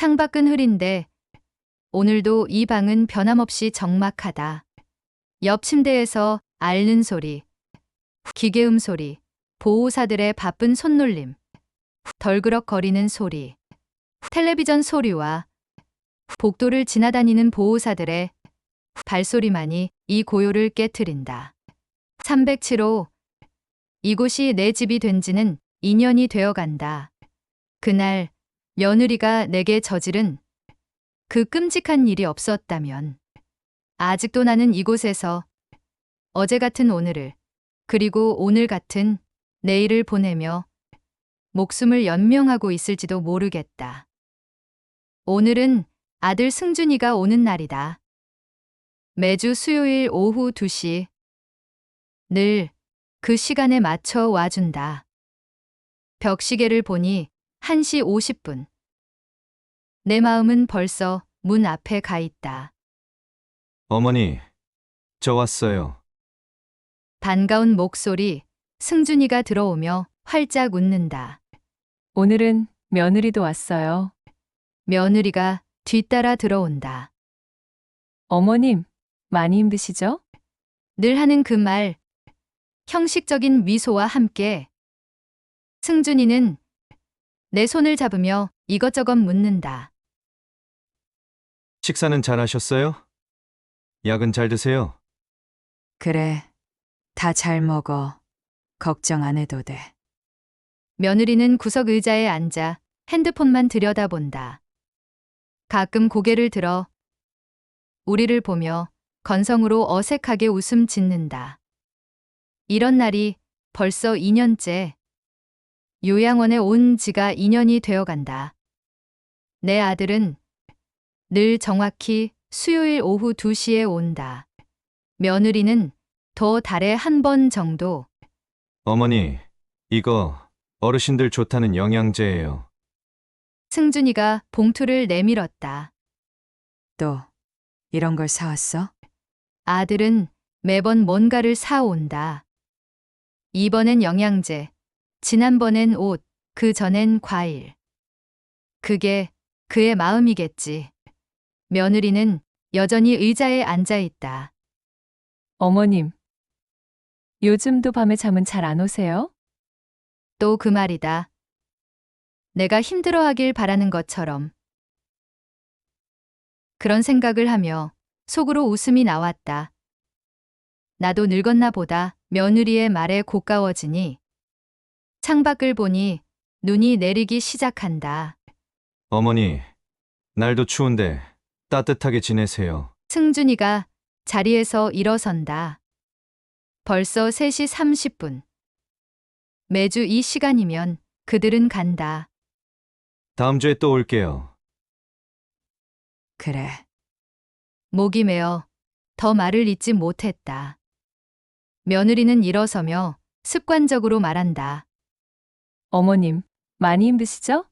창밖은 흐린데 오늘도 이 방은 변함없이 적막하다. 옆 침대에서 앓는 소리, 기계음 소리, 보호사들의 바쁜 손놀림, 덜그럭거리는 소리, 텔레비전 소리와 복도를 지나다니는 보호사들의 발소리만이 이 고요를 깨트린다. 307호, 이곳이 내 집이 된 지는 2년이 되어간다. 그날 며느리가 내게 저지른 그 끔찍한 일이 없었다면 아직도 나는 이곳에서 어제 같은 오늘을 그리고 오늘 같은 내일을 보내며 목숨을 연명하고 있을지도 모르겠다. 오늘은 아들 승준이가 오는 날이다. 매주 수요일 오후 2시 늘 그 시간에 맞춰 와준다. 벽시계를 보니 1시 50분. 내 마음은 벌써 문 앞에 가 있다. 어머니, 저 왔어요. 반가운 목소리, 승준이가 들어오며 활짝 웃는다. 오늘은 며느리도 왔어요. 며느리가 뒤따라 들어온다. 어머님, 많이 힘드시죠? 늘 하는 그 말, 형식적인 미소와 함께 승준이는 내 손을 잡으며 이것저것 묻는다. 식사는 잘 하셨어요? 약은 잘 드세요? 그래, 다 잘 먹어. 걱정 안 해도 돼. 며느리는 구석 의자에 앉아 핸드폰만 들여다본다. 가끔 고개를 들어 우리를 보며 건성으로 어색하게 웃음 짓는다. 이런 날이 벌써 2년째. 요양원에 온 지가 2년이 되어간다. 내 아들은 늘 정확히 수요일 오후 2시에 온다. 며느리는 더 달에 한 번 정도. 어머니, 이거 어르신들 좋다는 영양제예요. 승준이가 봉투를 내밀었다. 또, 이런 걸 사왔어? 아들은 매번 뭔가를 사온다. 이번엔 영양제, 지난번엔 옷, 그 전엔 과일. 그게 그의 마음이겠지. 며느리는 여전히 의자에 앉아 있다. 어머님, 요즘도 밤에 잠은 잘 안 오세요? 또 그 말이다. 내가 힘들어하길 바라는 것처럼. 그런 생각을 하며 속으로 웃음이 나왔다. 나도 늙었나 보다. 며느리의 말에 고가워지니 창밖을 보니 눈이 내리기 시작한다. 어머니, 날도 추운데 따뜻하게 지내세요. 승준이가 자리에서 일어선다. 벌써 3시 30분. 매주 이 시간이면 그들은 간다. 다음 주에 또 올게요. 그래, 목이 메어 더 말을 잇지 못했다. 며느리는 일어서며 습관적으로 말한다. 어머님, 많이 힘드시죠?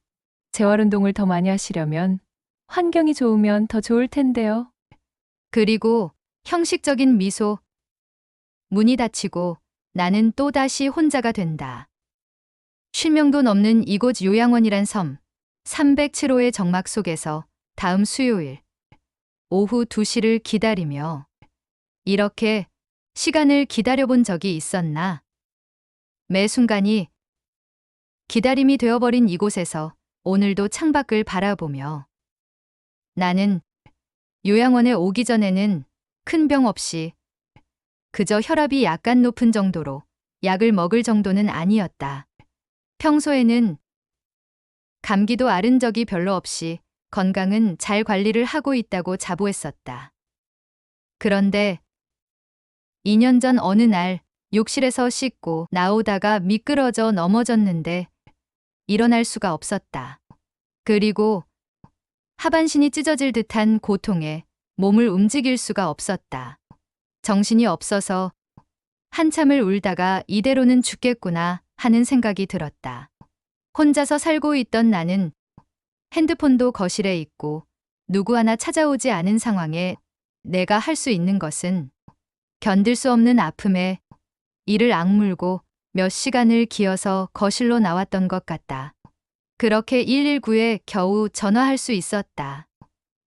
재활운동을 더 많이 하시려면 환경이 좋으면 더 좋을 텐데요. 그리고 형식적인 미소. 문이 닫히고 나는 또다시 혼자가 된다. 쉴명도 넘는 이곳 요양원이란 섬, 307호의 정막 속에서 다음 수요일 오후 2시를 기다리며 이렇게 시간을 기다려본 적이 있었나? 매 순간이 기다림이 되어버린 이곳에서 오늘도 창밖을 바라보며 나는 요양원에 오기 전에는 큰 병 없이 그저 혈압이 약간 높은 정도로 약을 먹을 정도는 아니었다. 평소에는 감기도 앓은 적이 별로 없이 건강은 잘 관리를 하고 있다고 자부했었다. 그런데 2년 전 어느 날 욕실에서 씻고 나오다가 미끄러져 넘어졌는데 일어날 수가 없었다. 그리고 하반신이 찢어질 듯한 고통에 몸을 움직일 수가 없었다. 정신이 없어서 한참을 울다가 이대로는 죽겠구나 하는 생각이 들었다. 혼자서 살고 있던 나는 핸드폰도 거실에 있고 누구 하나 찾아오지 않은 상황에 내가 할 수 있는 것은 견딜 수 없는 아픔에 이를 악물고 몇 시간을 기어서 거실로 나왔던 것 같다. 그렇게 119에 겨우 전화할 수 있었다.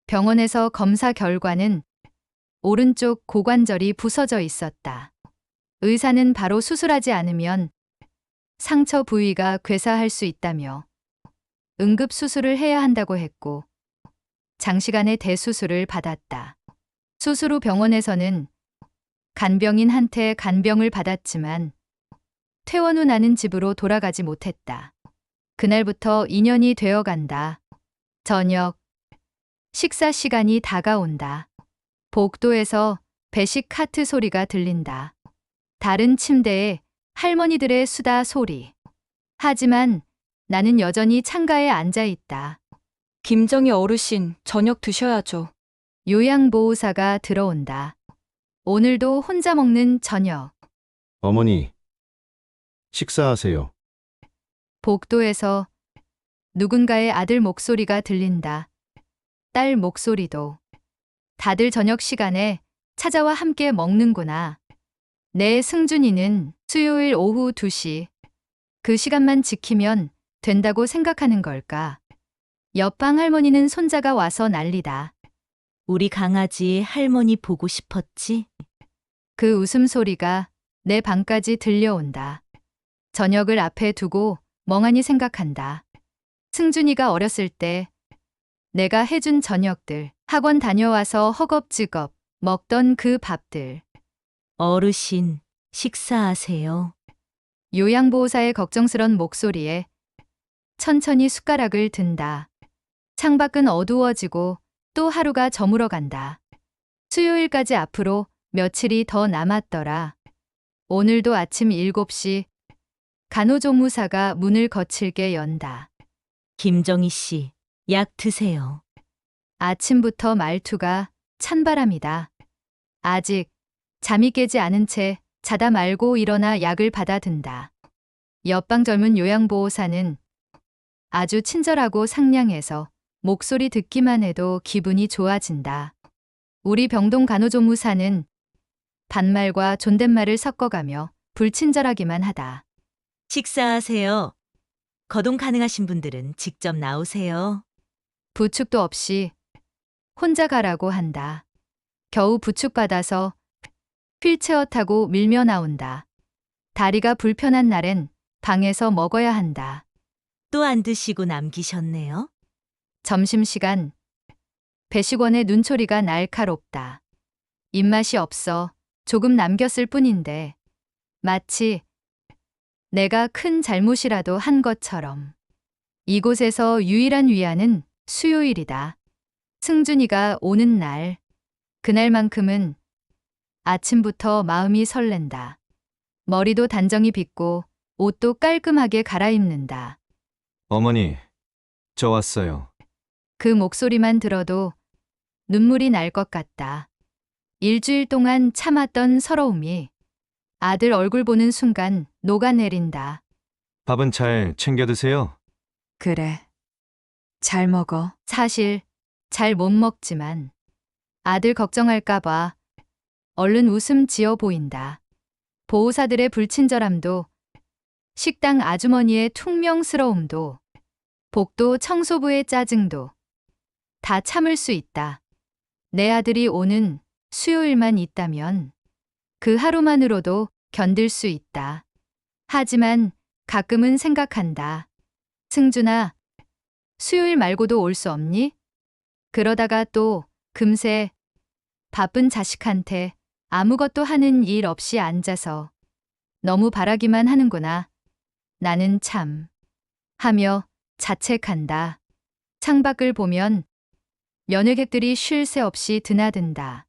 병원에서 검사 결과는 오른쪽 고관절이 부서져 있었다. 의사는 바로 수술하지 않으면 상처 부위가 괴사할 수 있다며 응급 수술을 해야 한다고 했고 장시간의 대수술을 받았다. 수술 후 병원에서는 간병인한테 간병을 받았지만 퇴원 후 나는 집으로 돌아가지 못했다. 그날부터 인연이 되어 간다. 저녁 식사 시간이 다가온다. 복도에서 배식 카트 소리가 들린다. 다른 침대에 할머니들의 수다 소리. 하지만 나는 여전히 창가에 앉아 있다. 김정희 어르신, 저녁 드셔야죠. 요양보호사가 들어온다. 오늘도 혼자 먹는 저녁. 어머니, 식사하세요. 복도에서 누군가의 아들 목소리가 들린다. 딸 목소리도. 다들 저녁 시간에 찾아와 함께 먹는구나. 내 승준이는 수요일 오후 2시. 그 시간만 지키면 된다고 생각하는 걸까? 옆방 할머니는 손자가 와서 난리다. 우리 강아지 할머니 보고 싶었지? 그 웃음소리가 내 방까지 들려온다. 저녁을 앞에 두고 멍하니 생각한다. 승준이가 어렸을 때 내가 해준 저녁들, 학원 다녀와서 허겁지겁 먹던 그 밥들. 어르신, 식사하세요. 요양보호사의 걱정스런 목소리에 천천히 숟가락을 든다. 창밖은 어두워지고 또 하루가 저물어 간다. 수요일까지 앞으로 며칠이 더 남았더라. 오늘도 아침 7시 간호조무사가 문을 거칠게 연다. 김정희 씨, 약 드세요. 아침부터 말투가 찬바람이다. 아직 잠이 깨지 않은 채 자다 말고 일어나 약을 받아든다. 옆방 젊은 요양보호사는 아주 친절하고 상냥해서 목소리 듣기만 해도 기분이 좋아진다. 우리 병동 간호조무사는 반말과 존댓말을 섞어가며 불친절하기만 하다. 식사하세요. 거동 가능하신 분들은 직접 나오세요. 부축도 없이 혼자 가라고 한다. 겨우 부축받아서 휠체어 타고 밀며 나온다. 다리가 불편한 날엔 방에서 먹어야 한다. 또 안 드시고 남기셨네요. 점심시간 배식원의 눈초리가 날카롭다. 입맛이 없어 조금 남겼을 뿐인데 마치 내가 큰 잘못이라도 한 것처럼. 이곳에서 유일한 위안은 수요일이다. 승준이가 오는 날, 그날만큼은 아침부터 마음이 설렌다. 머리도 단정히 빗고 옷도 깔끔하게 갈아입는다. 어머니, 저 왔어요. 그 목소리만 들어도 눈물이 날 것 같다. 일주일 동안 참았던 서러움이 아들 얼굴 보는 순간 녹아내린다. 밥은 잘 챙겨 드세요. 그래. 잘 먹어. 사실 잘 못 먹지만 아들 걱정할까봐 얼른 웃음 지어 보인다. 보호사들의 불친절함도 식당 아주머니의 퉁명스러움도 복도 청소부의 짜증도 다 참을 수 있다. 내 아들이 오는 수요일만 있다면 그 하루만으로도 견딜 수 있다. 하지만 가끔은 생각한다. 승준아, 수요일 말고도 올 수 없니? 그러다가 또 금세 바쁜 자식한테 아무것도 하는 일 없이 앉아서 너무 바라기만 하는구나. 나는 참. 하며 자책한다. 창밖을 보면 면회객들이 쉴 새 없이 드나든다.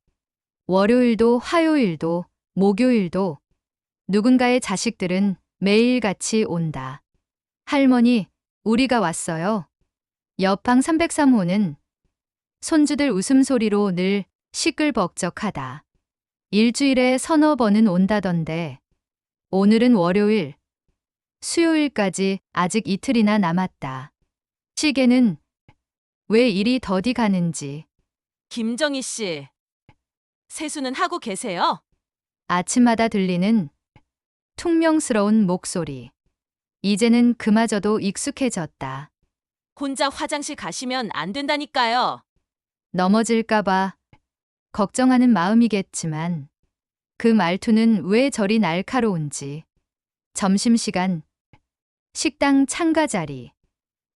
월요일도 화요일도 목요일도 누군가의 자식들은 매일같이 온다. 할머니, 우리가 왔어요. 옆방 303호는 손주들 웃음소리로 늘 시끌벅적하다. 일주일에 서너 번은 온다던데 오늘은 월요일, 수요일까지 아직 이틀이나 남았다. 시계는 왜 이리 더디 가는지. 김정희 씨, 세수는 하고 계세요? 아침마다 들리는 퉁명스러운 목소리. 이제는 그마저도 익숙해졌다. 혼자 화장실 가시면 안 된다니까요. 넘어질까봐 걱정하는 마음이겠지만 그 말투는 왜 저리 날카로운지. 점심시간, 식당 창가 자리.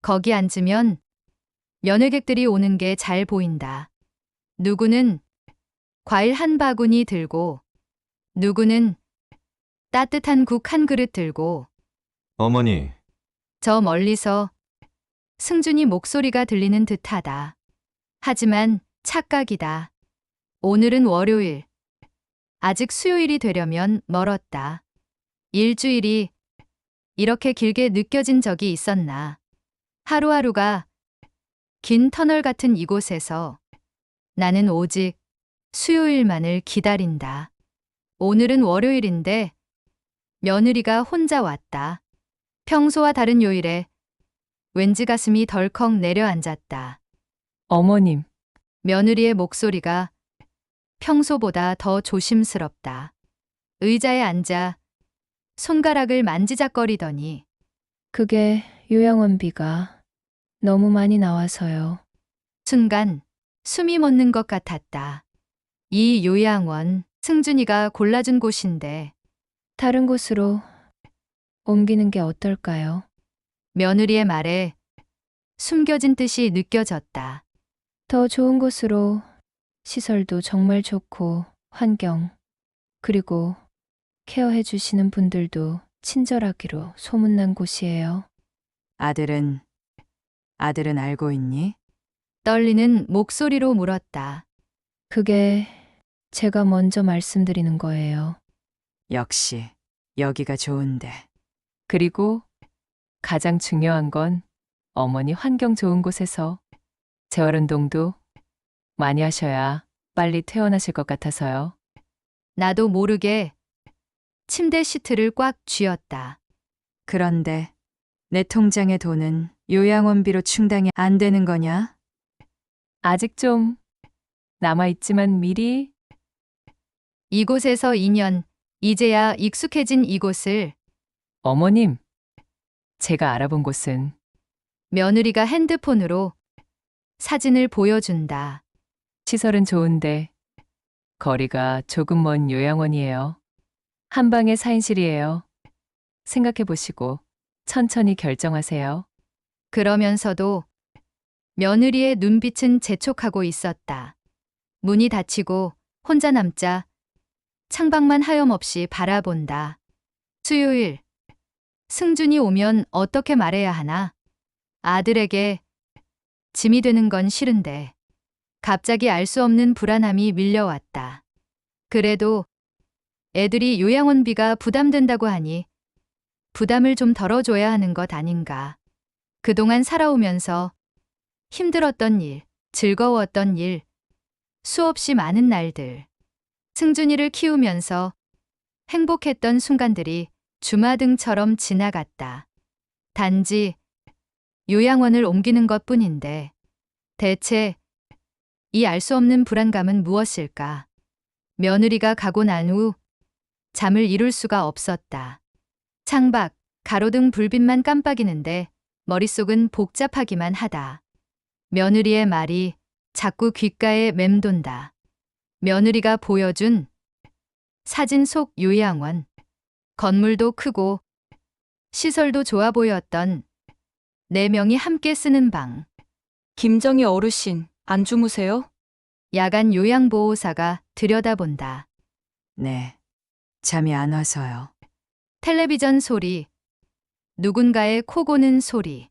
거기 앉으면 연회객들이 오는 게 잘 보인다. 누구는 과일 한 바구니 들고, 누구는 따뜻한 국 한 그릇 들고, 어머니, 저 멀리서 승준이 목소리가 들리는 듯하다. 하지만 착각이다. 오늘은 월요일. 아직 수요일이 되려면 멀었다. 일주일이 이렇게 길게 느껴진 적이 있었나. 하루하루가 긴 터널 같은 이곳에서 나는 오직 수요일만을 기다린다. 오늘은 월요일인데 며느리가 혼자 왔다. 평소와 다른 요일에 왠지 가슴이 덜컥 내려앉았다. 어머님, 며느리의 목소리가 평소보다 더 조심스럽다. 의자에 앉아 손가락을 만지작거리더니 그게 요양원비가 너무 많이 나와서요. 순간 숨이 멎는 것 같았다. 이 요양원, 승준이가 골라준 곳인데 다른 곳으로 옮기는 게 어떨까요? 며느리의 말에 숨겨진 뜻이 느껴졌다. 더 좋은 곳으로 시설도 정말 좋고 환경 그리고 케어해 주시는 분들도 친절하기로 소문난 곳이에요. 아들은 알고 있니? 떨리는 목소리로 물었다. 그게 제가 먼저 말씀드리는 거예요. 역시 여기가 좋은데. 그리고 가장 중요한 건 어머니 환경 좋은 곳에서 재활운동도 많이 하셔야 빨리 퇴원하실 것 같아서요. 나도 모르게 침대 시트를 꽉 쥐었다. 그런데 내 통장의 돈은 요양원비로 충당이 안 되는 거냐? 아직 좀 남아있지만 미리 이곳에서 2년, 이제야 익숙해진 이곳을 어머님, 제가 알아본 곳은 며느리가 핸드폰으로 사진을 보여준다. 시설은 좋은데 거리가 조금 먼 요양원이에요. 한 방에 4인실이에요. 생각해 보시고 천천히 결정하세요. 그러면서도 며느리의 눈빛은 재촉하고 있었다. 문이 닫히고 혼자 남자 창밖만 하염없이 바라본다. 수요일, 승준이 오면 어떻게 말해야 하나? 아들에게 짐이 되는 건 싫은데 갑자기 알 수 없는 불안함이 밀려왔다. 그래도 애들이 요양원비가 부담된다고 하니 부담을 좀 덜어줘야 하는 것 아닌가. 그동안 살아오면서 힘들었던 일, 즐거웠던 일, 수없이 많은 날들. 승준이를 키우면서 행복했던 순간들이 주마등처럼 지나갔다. 단지 요양원을 옮기는 것 뿐인데 대체 이 알 수 없는 불안감은 무엇일까? 며느리가 가고 난 후 잠을 이룰 수가 없었다. 창밖, 가로등 불빛만 깜빡이는데 머릿속은 복잡하기만 하다. 며느리의 말이 자꾸 귓가에 맴돈다. 며느리가 보여준 사진 속 요양원. 건물도 크고 시설도 좋아 보였던 4명이 함께 쓰는 방. 김정희 어르신, 안 주무세요? 야간 요양보호사가 들여다본다. 네. 잠이 안 와서요. 텔레비전 소리. 누군가의 코 고는 소리.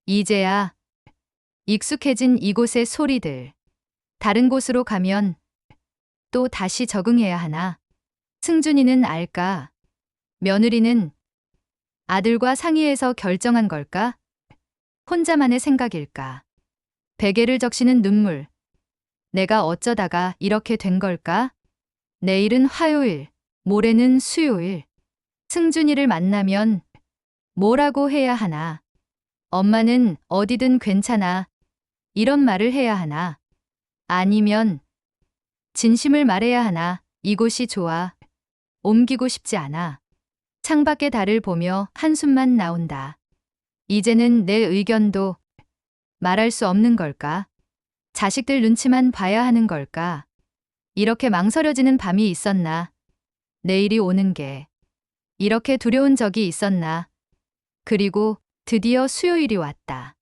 이제야 익숙해진 이곳의 소리들. 다른 곳으로 가면 또 다시 적응해야 하나? 승준이는 알까? 며느리는 아들과 상의해서 결정한 걸까? 혼자만의 생각일까? 베개를 적시는 눈물. 내가 어쩌다가 이렇게 된 걸까? 내일은 화요일, 모레는 수요일. 승준이를 만나면 뭐라고 해야 하나? 엄마는 어디든 괜찮아. 이런 말을 해야 하나? 아니면 진심을 말해야 하나? 이곳이 좋아. 옮기고 싶지 않아. 창밖의 달을 보며 한숨만 나온다. 이제는 내 의견도 말할 수 없는 걸까? 자식들 눈치만 봐야 하는 걸까? 이렇게 망설여지는 밤이 있었나? 내일이 오는 게 이렇게 두려운 적이 있었나? 그리고 드디어 수요일이 왔다.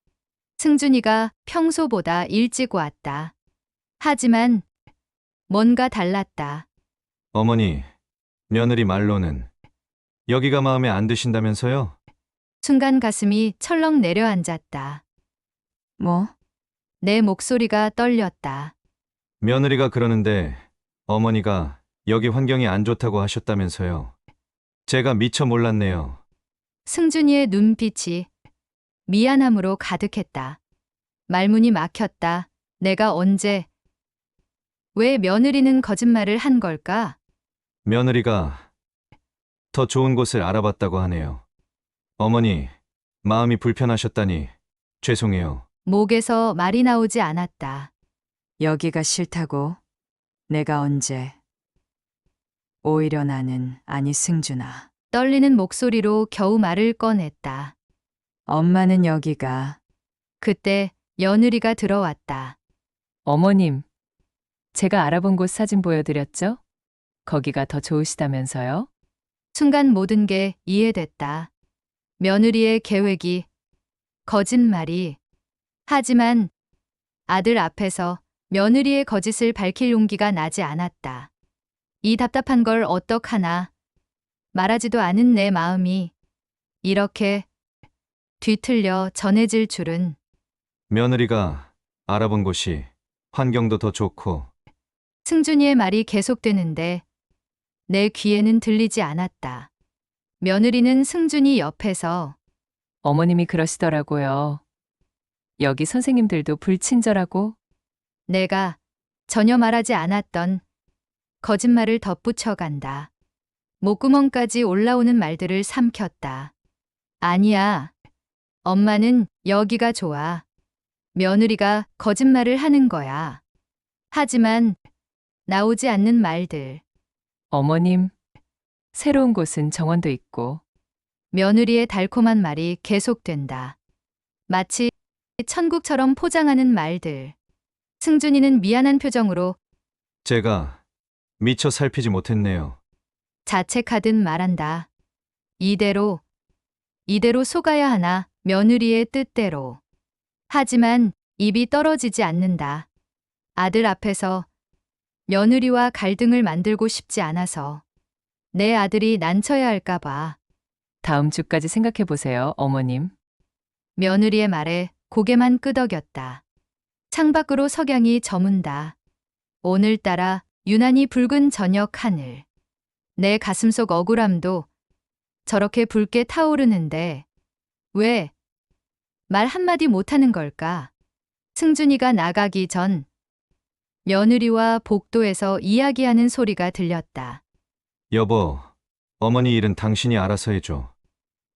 승준이가 평소보다 일찍 왔다. 하지만 뭔가 달랐다. 어머니, 며느리 말로는 여기가 마음에 안 드신다면서요? 순간 가슴이 철렁 내려앉았다. 뭐? 내 목소리가 떨렸다. 며느리가 그러는데 어머니가 여기 환경이 안 좋다고 하셨다면서요. 제가 미처 몰랐네요. 승준이의 눈빛이 미안함으로 가득했다. 말문이 막혔다. 내가 언제, 왜 며느리는 거짓말을 한 걸까? 며느리가 더 좋은 곳을 알아봤다고 하네요. 어머니, 마음이 불편하셨다니 죄송해요. 목에서 말이 나오지 않았다. 여기가 싫다고? 내가 언제? 오히려 나는, 아니 승준아. 떨리는 목소리로 겨우 말을 꺼냈다. 엄마는 여기가. 그때 며느리가 들어왔다. 어머님, 제가 알아본 곳 사진 보여드렸죠? 거기가 더 좋으시다면서요? 순간 모든 게 이해됐다. 며느리의 계획이, 거짓말이. 하지만 아들 앞에서 며느리의 거짓을 밝힐 용기가 나지 않았다. 이 답답한 걸 어떡하나. 말하지도 않은 내 마음이 이렇게 뒤틀려 전해질 줄은. 며느리가 알아본 곳이 환경도 더 좋고 승준이의 말이 계속되는데 내 귀에는 들리지 않았다. 며느리는 승준이 옆에서 어머님이 그러시더라고요. 여기 선생님들도 불친절하고. 내가 전혀 말하지 않았던 거짓말을 덧붙여 간다. 목구멍까지 올라오는 말들을 삼켰다. 아니야. 엄마는 여기가 좋아. 며느리가 거짓말을 하는 거야. 하지만 나오지 않는 말들. 어머님, 새로운 곳은 정원도 있고. 며느리의 달콤한 말이 계속된다. 마치 천국처럼 포장하는 말들. 승준이는 미안한 표정으로 제가 미처 살피지 못했네요. 자책하듯 말한다. 이대로 속아야 하나, 며느리의 뜻대로. 하지만 입이 떨어지지 않는다. 아들 앞에서 며느리와 갈등을 만들고 싶지 않아서. 내 아들이 난처해 할까봐. 다음 주까지 생각해 보세요, 어머님. 며느리의 말에 고개만 끄덕였다. 창밖으로 석양이 저문다. 오늘따라 유난히 붉은 저녁 하늘. 내 가슴속 억울함도 저렇게 붉게 타오르는데 왜 말 한마디 못하는 걸까? 승준이가 나가기 전 며느리와 복도에서 이야기하는 소리가 들렸다. 여보, 어머니 일은 당신이 알아서 해줘.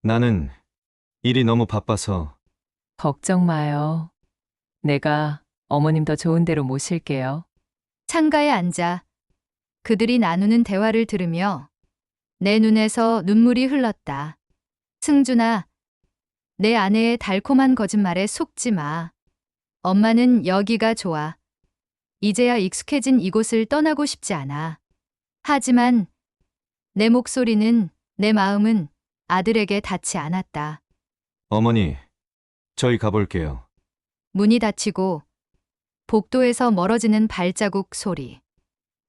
나는 일이 너무 바빠서. 걱정 마요. 내가 어머님 더 좋은 데로 모실게요. 창가에 앉아 그들이 나누는 대화를 들으며 내 눈에서 눈물이 흘렀다. 승준아, 내 아내의 달콤한 거짓말에 속지 마. 엄마는 여기가 좋아. 이제야 익숙해진 이곳을 떠나고 싶지 않아. 하지만 내 목소리는, 내 마음은 아들에게 닿지 않았다. 어머니, 저희 가볼게요. 문이 닫히고 복도에서 멀어지는 발자국 소리.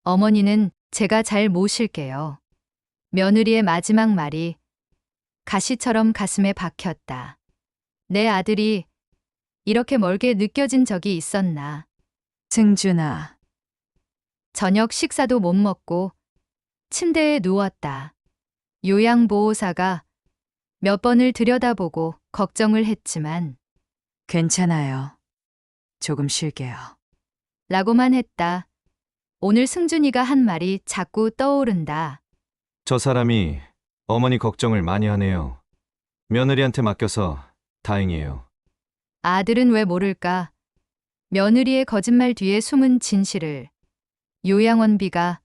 어머니는 제가 잘 모실게요. 며느리의 마지막 말이 가시처럼 가슴에 박혔다. 내 아들이 이렇게 멀게 느껴진 적이 있었나. 승준아. 저녁 식사도 못 먹고 침대에 누웠다. 요양보호사가 몇 번을 들여다보고 걱정을 했지만 괜찮아요. 조금 쉴게요. 라고만 했다. 오늘 승준이가 한 말이 자꾸 떠오른다. 저 사람이 어머니 걱정을 많이 하네요. 며느리한테 맡겨서 다행이에요. 아들은 왜 모를까? 며느리의 거짓말 뒤에 숨은 진실을. 요양원비가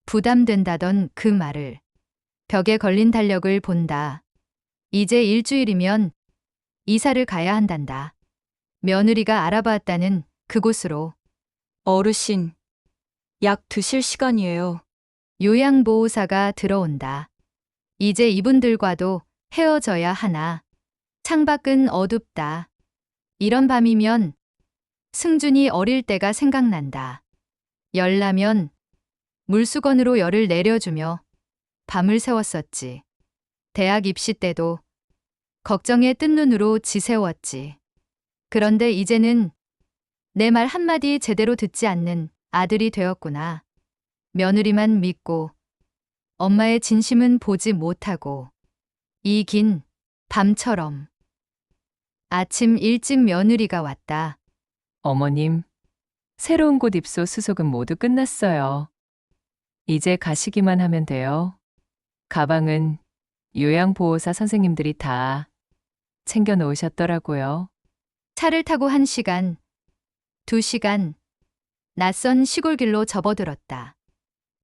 부담된다던 그 말을. 벽에 걸린 달력을 본다. 이제 일주일이면 이사를 가야 한단다. 며느리가 알아봤다는 그곳으로. 어르신, 약 드실 시간이에요. 요양보호사가 들어온다. 이제 이분들과도 헤어져야 하나. 창밖은 어둡다. 이런 밤이면 승준이 어릴 때가 생각난다. 열나면 물수건으로 열을 내려주며 밤을 새웠었지. 대학 입시 때도 걱정에 뜬 눈으로 지새웠지. 그런데 이제는 내 말 한마디 제대로 듣지 않는 아들이 되었구나. 며느리만 믿고 엄마의 진심은 보지 못하고 이 긴 밤처럼. 아침 일찍 며느리가 왔다. 어머님, 새로운 곳 입소 수속은 모두 끝났어요. 이제 가시기만 하면 돼요. 가방은 요양보호사 선생님들이 다 챙겨 놓으셨더라고요. 차를 타고 1시간, 2시간, 낯선 시골길로 접어들었다.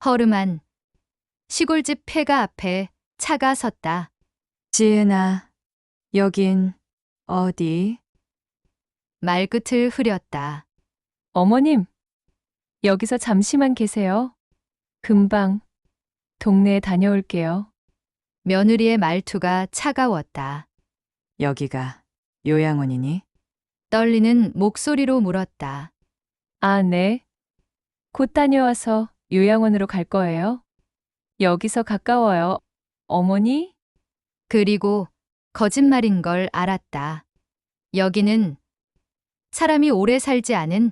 허름한 시골집 폐가 앞에 차가 섰다. 지은아, 여긴 어디? 말끝을 흐렸다. 어머님, 여기서 잠시만 계세요. 금방 동네에 다녀올게요. 며느리의 말투가 차가웠다. 여기가 요양원이니? 떨리는 목소리로 물었다. 아, 네. 곧 다녀와서 요양원으로 갈 거예요. 여기서 가까워요. 어머니? 그리고 거짓말인 걸 알았다. 여기는 사람이 오래 살지 않은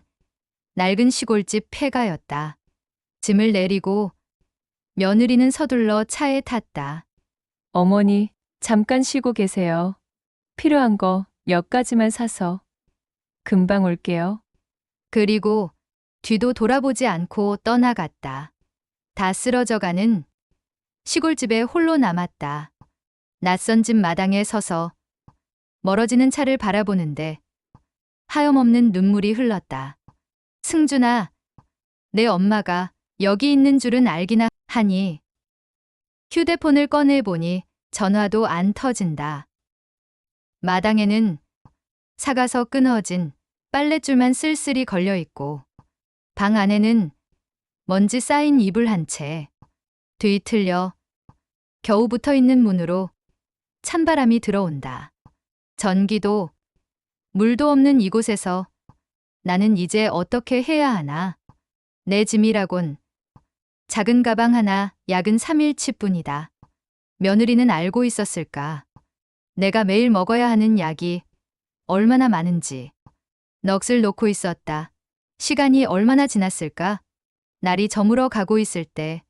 낡은 시골집 폐가였다. 짐을 내리고 며느리는 서둘러 차에 탔다. 어머니, 잠깐 쉬고 계세요. 필요한 거 몇 가지만 사서 금방 올게요. 그리고 뒤도 돌아보지 않고 떠나갔다. 다 쓰러져가는 시골집에 홀로 남았다. 낯선 집 마당에 서서 멀어지는 차를 바라보는데 하염없는 눈물이 흘렀다. 승준아, 내 엄마가 여기 있는 줄은 알기나 하니 휴대폰을 꺼내보니 전화도 안 터진다. 마당에는 사가서 끊어진 빨랫줄만 쓸쓸히 걸려있고 방 안에는 먼지 쌓인 이불 한 채, 뒤틀려 겨우 붙어있는 문으로 찬바람이 들어온다. 전기도 물도 없는 이곳에서 나는 이제 어떻게 해야 하나. 내 짐이라곤 작은 가방 하나 약은 3일치뿐이다. 며느리는 알고 있었을까? 내가 매일 먹어야 하는 약이 얼마나 많은지. 넋을 놓고 있었다. 시간이 얼마나 지났을까? 날이 저물어 가고 있을 때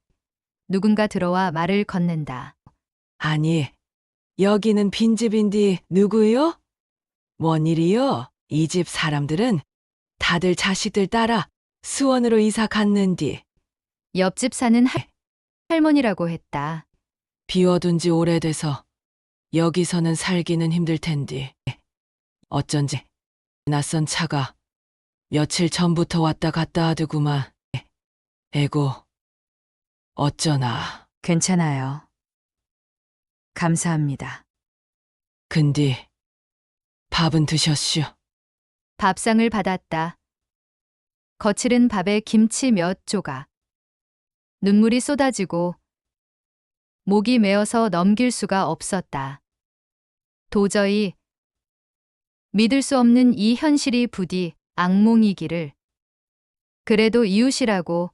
누군가 들어와 말을 건넨다. 아니, 여기는 빈집인디 누구요? 뭔 일이요? 이 집 사람들은 다들 자식들 따라 수원으로 이사 갔는디. 옆집 사는 할머니라고 했다. 비워둔 지 오래돼서 여기서는 살기는 힘들 텐디. 어쩐지 낯선 차가 며칠 전부터 왔다 갔다 하더구만. 에고, 어쩌나. 괜찮아요. 감사합니다. 근디, 밥은 드셨슈? 밥상을 받았다. 거칠은 밥에 김치 몇 조각. 눈물이 쏟아지고 목이 메어서 넘길 수가 없었다. 도저히 믿을 수 없는 이 현실이 부디 악몽이기를. 그래도 이웃이라고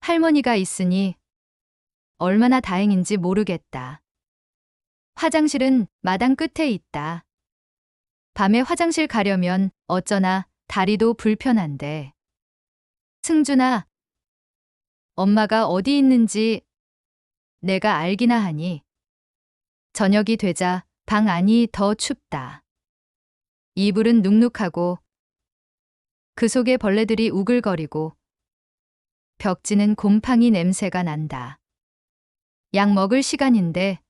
할머니가 있으니 얼마나 다행인지 모르겠다. 화장실은 마당 끝에 있다. 밤에 화장실 가려면 어쩌나 다리도 불편한데. 승준아, 엄마가 어디 있는지 내가 알기나 하니. 저녁이 되자 방 안이 더 춥다. 이불은 눅눅하고 그 속에 벌레들이 우글거리고 벽지는 곰팡이 냄새가 난다. 약 먹을 시간인데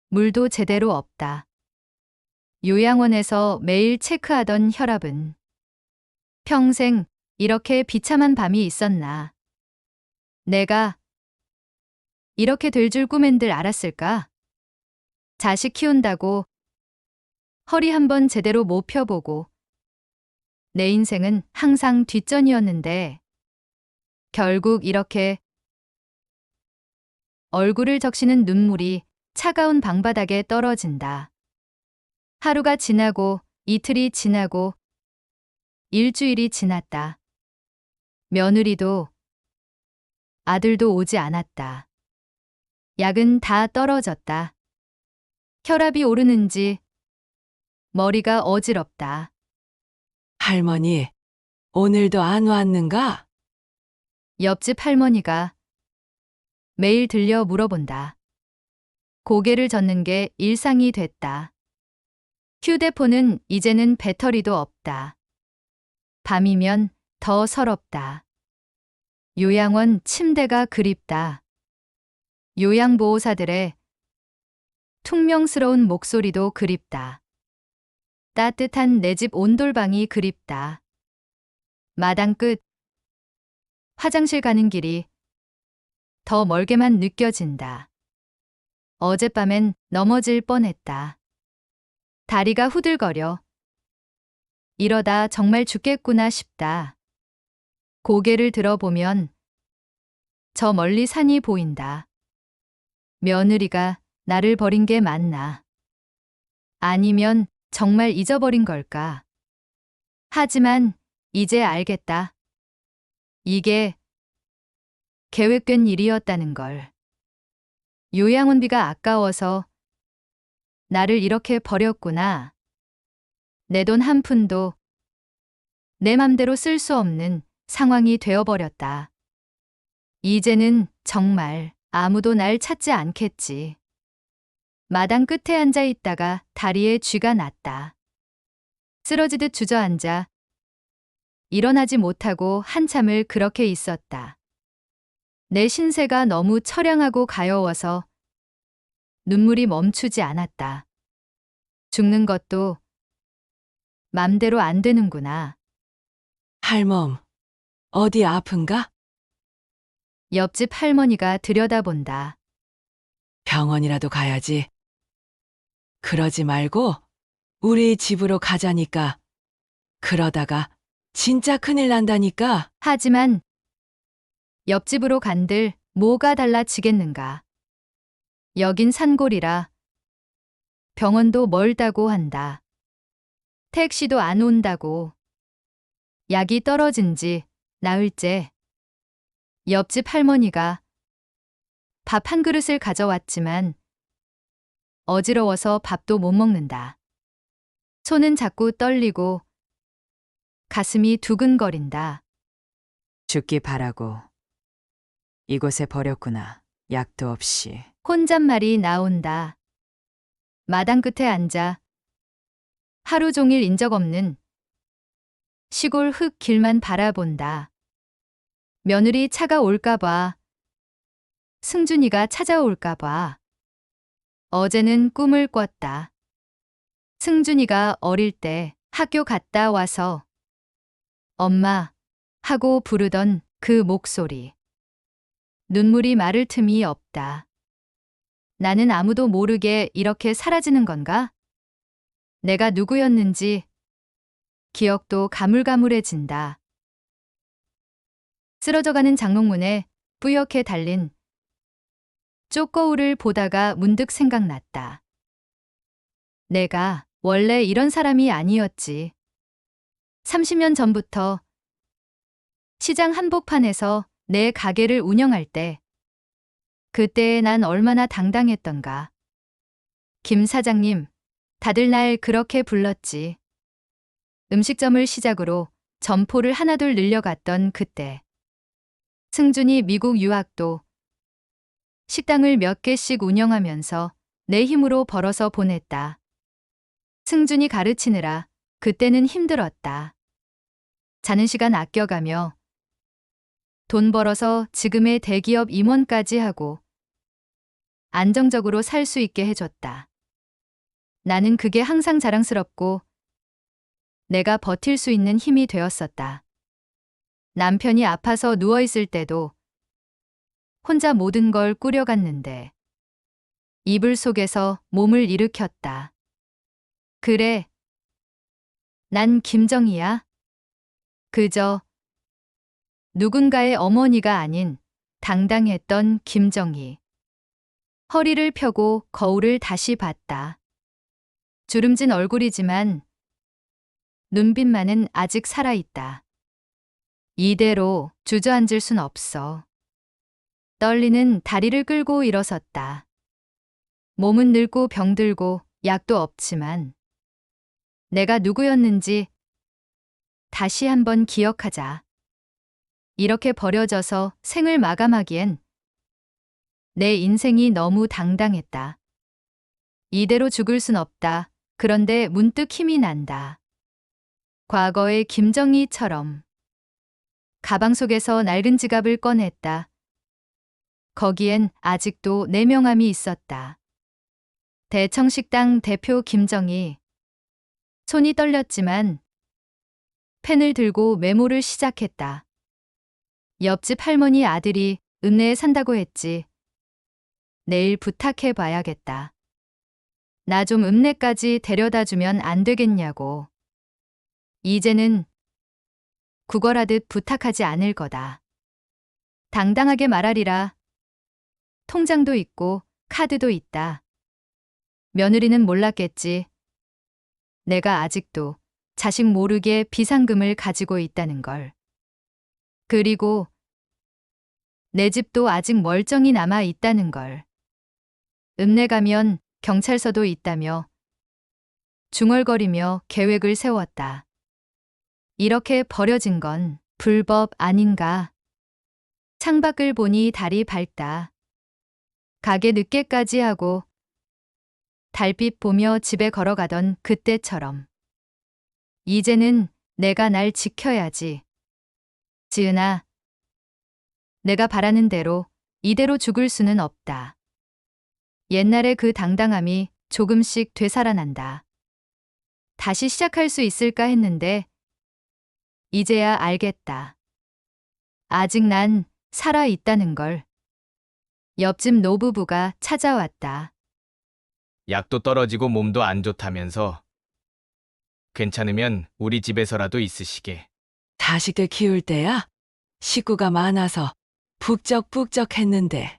물도 제대로 없다. 요양원에서 매일 체크하던 혈압은 평생 이렇게 비참한 밤이 있었나. 내가 이렇게 될 줄 꿈엔들 알았을까? 자식 키운다고 허리 한번 제대로 못 펴보고 내 인생은 항상 뒷전이었는데 결국 이렇게 얼굴을 적시는 눈물이 차가운 방바닥에 떨어진다. 하루가 지나고 이틀이 지나고 일주일이 지났다. 며느리도 아들도 오지 않았다. 약은 다 떨어졌다. 혈압이 오르는지 머리가 어지럽다. 할머니, 오늘도 안 왔는가? 옆집 할머니가 매일 들려 물어본다. 고개를 젓는 게 일상이 됐다. 휴대폰은 이제는 배터리도 없다. 밤이면 더 서럽다. 요양원 침대가 그립다. 요양보호사들의 퉁명스러운 목소리도 그립다. 따뜻한 내 집 온돌방이 그립다. 마당 끝 화장실 가는 길이 더 멀게만 느껴진다. 어젯밤엔 넘어질 뻔했다. 다리가 후들거려. 이러다 정말 죽겠구나 싶다. 고개를 들어보면 저 멀리 산이 보인다. 며느리가 나를 버린 게 맞나? 아니면 정말 잊어버린 걸까? 하지만 이제 알겠다. 이게 계획된 일이었다는 걸. 요양원비가 아까워서 나를 이렇게 버렸구나. 내 돈 한 푼도 내 맘대로 쓸 수 없는 상황이 되어버렸다. 이제는 정말 아무도 날 찾지 않겠지. 마당 끝에 앉아 있다가 다리에 쥐가 났다. 쓰러지듯 주저앉아 일어나지 못하고 한참을 그렇게 있었다. 내 신세가 너무 처량하고 가여워서 눈물이 멈추지 않았다. 죽는 것도 맘대로 안 되는구나. 할멈, 어디 아픈가? 옆집 할머니가 들여다본다. 병원이라도 가야지. 그러지 말고 우리 집으로 가자니까. 그러다가 진짜 큰일 난다니까. 하지만 옆집으로 간들 뭐가 달라지겠는가. 여긴 산골이라 병원도 멀다고 한다. 택시도 안 온다고. 약이 떨어진지 나흘째. 옆집 할머니가 밥 한 그릇을 가져왔지만 어지러워서 밥도 못 먹는다. 손은 자꾸 떨리고 가슴이 두근거린다. 죽기 바라고 이곳에 버렸구나. 약도 없이. 혼잣말이 나온다. 마당 끝에 앉아 하루 종일 인적 없는 시골 흙길만 바라본다. 며느리 차가 올까봐, 승준이가 찾아올까봐. 어제는 꿈을 꿨다. 승준이가 어릴 때 학교 갔다 와서 엄마 하고 부르던 그 목소리. 눈물이 마를 틈이 없다. 나는 아무도 모르게 이렇게 사라지는 건가? 내가 누구였는지 기억도 가물가물해진다. 쓰러져가는 장롱문에 뿌옇게 달린 쪽거울을 보다가 문득 생각났다. 내가 원래 이런 사람이 아니었지. 30년 전부터 시장 한복판에서 내 가게를 운영할 때 그때 난 얼마나 당당했던가. 김 사장님, 다들 날 그렇게 불렀지. 음식점을 시작으로 점포를 하나둘 늘려갔던 그때. 승준이 미국 유학도 식당을 몇 개씩 운영하면서 내 힘으로 벌어서 보냈다. 승준이 가르치느라 그때는 힘들었다. 자는 시간 아껴가며 돈 벌어서 지금의 대기업 임원까지 하고 안정적으로 살 수 있게 해줬다. 나는 그게 항상 자랑스럽고 내가 버틸 수 있는 힘이 되었었다. 남편이 아파서 누워있을 때도 혼자 모든 걸 꾸려갔는데 이불 속에서 몸을 일으켰다. 그래. 난 김정희야. 그저 누군가의 어머니가 아닌 당당했던 김정희. 허리를 펴고 거울을 다시 봤다. 주름진 얼굴이지만 눈빛만은 아직 살아있다. 이대로 주저앉을 순 없어. 떨리는 다리를 끌고 일어섰다. 몸은 늙고 병들고 약도 없지만 내가 누구였는지 다시 한번 기억하자. 이렇게 버려져서 생을 마감하기엔 내 인생이 너무 당당했다. 이대로 죽을 순 없다. 그런데 문득 힘이 난다. 과거의 김정희처럼. 가방 속에서 낡은 지갑을 꺼냈다. 거기엔 아직도 내 명함이 있었다. 대청식당 대표 김정희. 손이 떨렸지만 펜을 들고 메모를 시작했다. 옆집 할머니 아들이 읍내에 산다고 했지. 내일 부탁해 봐야겠다. 나 좀 읍내까지 데려다 주면 안 되겠냐고. 이제는 구걸하듯 부탁하지 않을 거다. 당당하게 말하리라. 통장도 있고 카드도 있다. 며느리는 몰랐겠지. 내가 아직도 자식 모르게 비상금을 가지고 있다는 걸. 그리고 내 집도 아직 멀쩡히 남아 있다는 걸. 읍내 가면 경찰서도 있다며 중얼거리며 계획을 세웠다. 이렇게 버려진 건 불법 아닌가. 창밖을 보니 달이 밝다. 가게 늦게까지 하고 달빛 보며 집에 걸어가던 그때처럼. 이제는 내가 날 지켜야지. 지은아, 내가 바라는 대로 이대로 죽을 수는 없다. 옛날의 그 당당함이 조금씩 되살아난다. 다시 시작할 수 있을까 했는데 이제야 알겠다. 아직 난 살아 있다는 걸. 옆집 노부부가 찾아왔다. 약도 떨어지고 몸도 안 좋다면서 괜찮으면 우리 집에서라도 있으시게. 자식들 키울 때야 식구가 많아서 북적북적했는데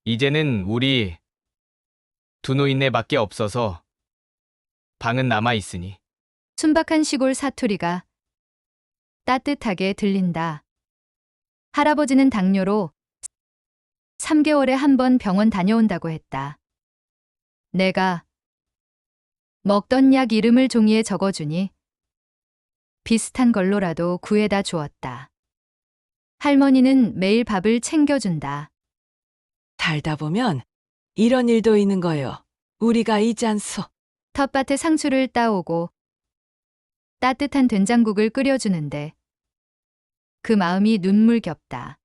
이제는 우리 두 노인네밖에 없어서 방은 남아 있으니. 순박한 시골 사투리가 따뜻하게 들린다. 할아버지는 당뇨로 3개월에 한 번 병원 다녀온다고 했다. 내가 먹던 약 이름을 종이에 적어주니 비슷한 걸로라도 구해다 주었다. 할머니는 매일 밥을 챙겨준다. 살다 보면 이런 일도 있는 거요. 우리가 있잖소. 텃밭에 상추를 따오고 따뜻한 된장국을 끓여주는데 그 마음이 눈물겹다.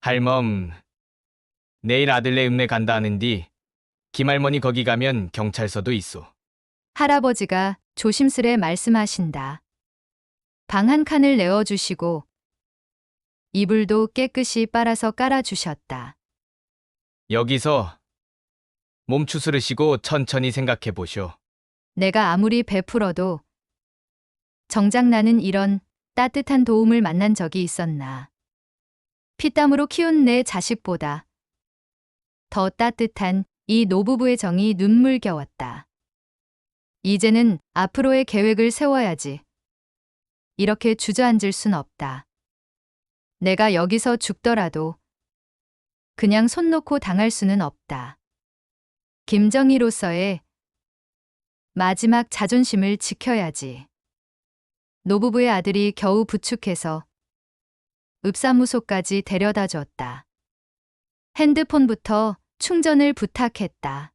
할멈, 내일 아들네 읍내 간다 하는디 김할머니 거기 가면 경찰서도 있소. 할아버지가 조심스레 말씀하신다. 방 한 칸을 내어주시고 이불도 깨끗이 빨아서 깔아주셨다. 여기서 몸 추스르시고 천천히 생각해 보쇼. 내가 아무리 베풀어도 정작 나는 이런 따뜻한 도움을 만난 적이 있었나. 피땀으로 키운 내 자식보다 더 따뜻한 이 노부부의 정이 눈물겨웠다. 이제는 앞으로의 계획을 세워야지. 이렇게 주저앉을 순 없다. 내가 여기서 죽더라도 그냥 손 놓고 당할 수는 없다. 김정희로서의 마지막 자존심을 지켜야지. 노부부의 아들이 겨우 부축해서 읍사무소까지 데려다 줬다. 핸드폰부터 충전을 부탁했다.